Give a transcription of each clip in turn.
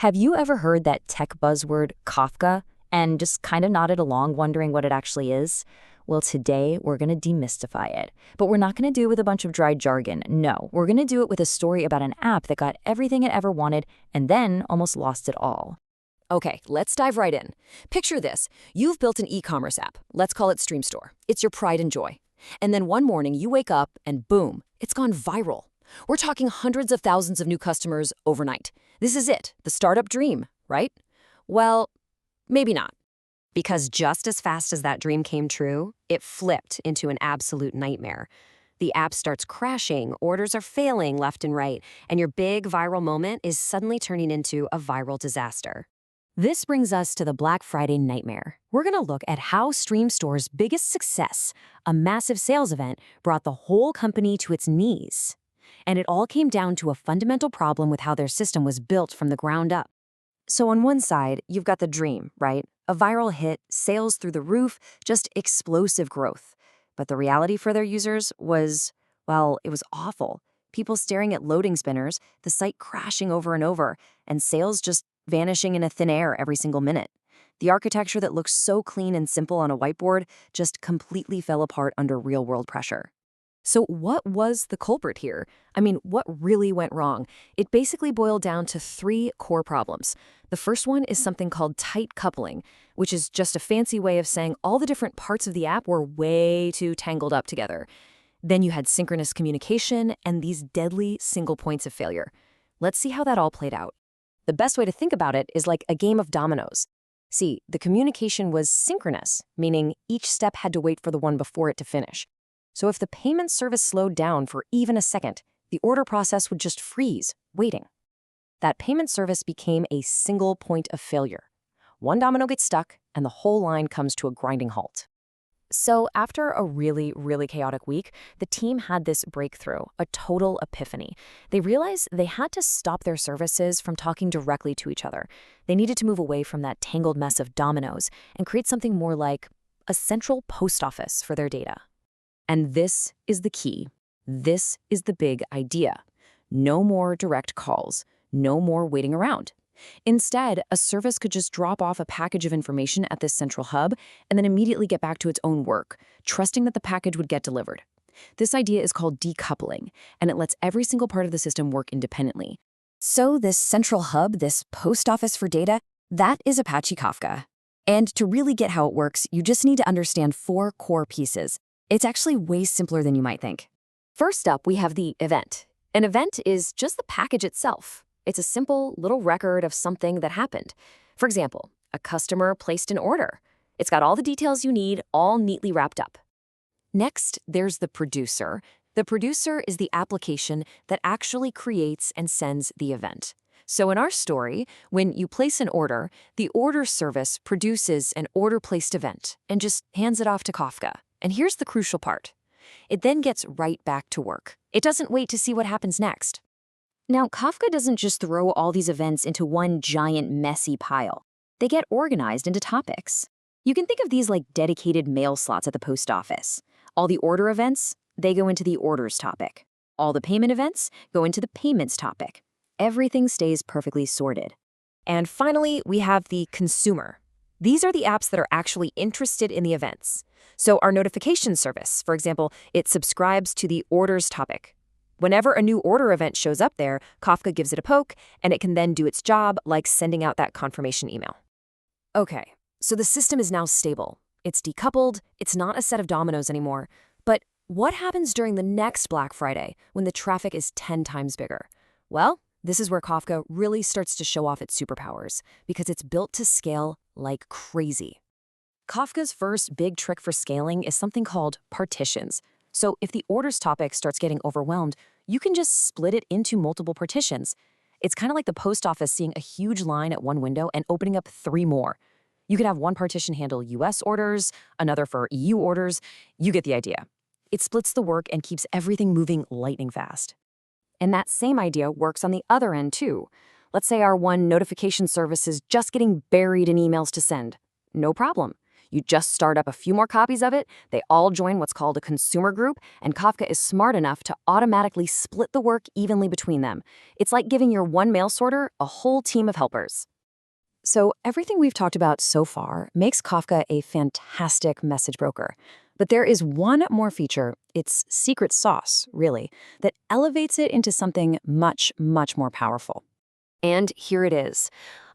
Have you ever heard that tech buzzword Kafka and just kind of nodded along wondering what it actually is? Well, today we're going to demystify it. But we're not going to do it with a bunch of dry jargon. No, we're going to do it with a story about an app that got everything it ever wanted and then almost lost it all. Okay, let's dive right in. Picture this. You've built an e-commerce app. Let's call it Stream Store. It's your pride and joy. And then one morning you wake up and boom, it's gone viral. We're talking hundreds of thousands of new customers overnight. This is it, the startup dream, right? Well, maybe not. Because just as fast as that dream came true, it flipped into an absolute nightmare. The app starts crashing, orders are failing left and right, and your big viral moment is suddenly turning into a viral disaster. This brings us to the Black Friday nightmare. We're going to look at how Stream Store's biggest success, a massive sales event, brought the whole company to its knees. And it all came down to a fundamental problem with how their system was built from the ground up. So on one side, you've got the dream, right? A viral hit, sales through the roof, just explosive growth. But the reality for their users was, well, it was awful. People staring at loading spinners, the site crashing over and over, and sales just vanishing into thin air every single minute. The architecture that looks so clean and simple on a whiteboard just completely fell apart under real-world pressure. So what was the culprit here? I mean, what really went wrong? It basically boiled down to three core problems. The first one is something called tight coupling, which is just a fancy way of saying all the different parts of the app were way too tangled up together. Then you had synchronous communication and these deadly single points of failure. Let's see how that all played out. The best way to think about it is like a game of dominoes. See, the communication was synchronous, meaning each step had to wait for the one before it to finish. So if the payment service slowed down for even a second, the order process would just freeze, waiting. That payment service became a single point of failure. One domino gets stuck, and the whole line comes to a grinding halt. So after a really chaotic week, the team had this breakthrough, a total epiphany. They realized they had to stop their services from talking directly to each other. They needed to move away from that tangled mess of dominoes and create something more like a central post office for their data. And this is the key. This is the big idea. No more direct calls. No more waiting around. Instead, a service could just drop off a package of information at this central hub and then immediately get back to its own work, trusting that the package would get delivered. This idea is called decoupling, and it lets every single part of the system work independently. So this central hub, this post office for data, that is Apache Kafka. And to really get how it works, you just need to understand four core pieces. It's actually way simpler than you might think. First up, we have the event. An event is just the package itself. It's a simple little record of something that happened. For example, a customer placed an order. It's got all the details you need, all neatly wrapped up. Next, there's the producer. The producer is the application that actually creates and sends the event. So in our story, when you place an order, the order service produces an order-placed event and just hands it off to Kafka. And here's the crucial part. It then gets right back to work. It doesn't wait to see what happens next. Now, Kafka doesn't just throw all these events into one giant messy pile. They get organized into topics. You can think of these like dedicated mail slots at the post office. All the order events, they go into the orders topic. All the payment events go into the payments topic. Everything stays perfectly sorted. And finally, we have the consumer. These are the apps that are actually interested in the events. So our notification service, for example, it subscribes to the orders topic. Whenever a new order event shows up there, Kafka gives it a poke, and it can then do its job, like sending out that confirmation email. Okay, so the system is now stable. It's decoupled, it's not a set of dominoes anymore. But what happens during the next Black Friday, when the traffic is 10 times bigger? Well, this is where Kafka really starts to show off its superpowers, because it's built to scale like crazy. Kafka's first big trick for scaling is something called partitions. So if the orders topic starts getting overwhelmed, you can just split it into multiple partitions. It's kind of like the post office seeing a huge line at one window and opening up 3 more. You could have one partition handle US orders, another for EU orders. You get the idea. It splits the work and keeps everything moving lightning fast. And that same idea works on the other end too. Let's say our one notification service is just getting buried in emails to send. No problem. You just start up a few more copies of it, they all join what's called a consumer group, and Kafka is smart enough to automatically split the work evenly between them. It's like giving your one mail sorter a whole team of helpers. So everything we've talked about so far makes Kafka a fantastic message broker. But there is one more feature, its secret sauce, really, that elevates it into something much, much more powerful. And here it is.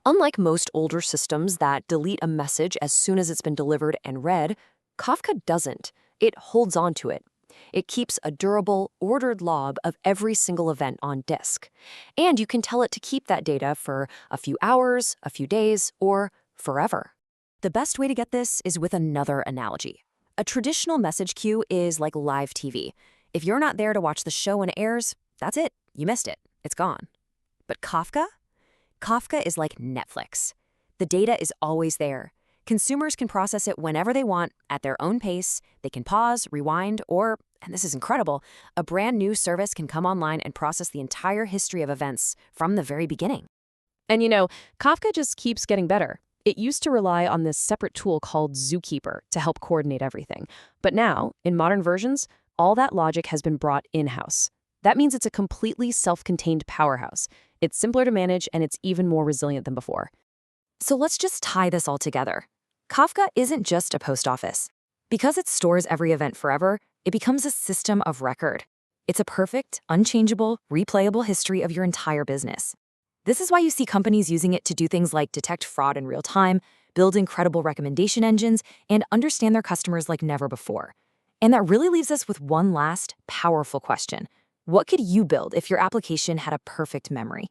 Unlike most older systems that delete a message as soon as it's been delivered and read, Kafka doesn't. It holds on to it. It keeps a durable, ordered log of every single event on disk. And you can tell it to keep that data for a few hours, a few days, or forever. The best way to get this is with another analogy. A traditional message queue is like live TV. If you're not there to watch the show when it airs, that's it. You missed it. It's gone. But Kafka? Kafka is like Netflix. The data is always there. Consumers can process it whenever they want, at their own pace. They can pause, rewind, or, and this is incredible, a brand new service can come online and process the entire history of events from the very beginning. And Kafka just keeps getting better. It used to rely on this separate tool called Zookeeper to help coordinate everything. But now, in modern versions, all that logic has been brought in-house. That means it's a completely self-contained powerhouse. It's simpler to manage, and it's even more resilient than before. So let's just tie this all together. Kafka isn't just a post office. Because it stores every event forever, it becomes a system of record. It's a perfect, unchangeable, replayable history of your entire business. This is why you see companies using it to do things like detect fraud in real time, build incredible recommendation engines, and understand their customers like never before. And that really leaves us with one last, powerful question. What could you build if your application had a perfect memory?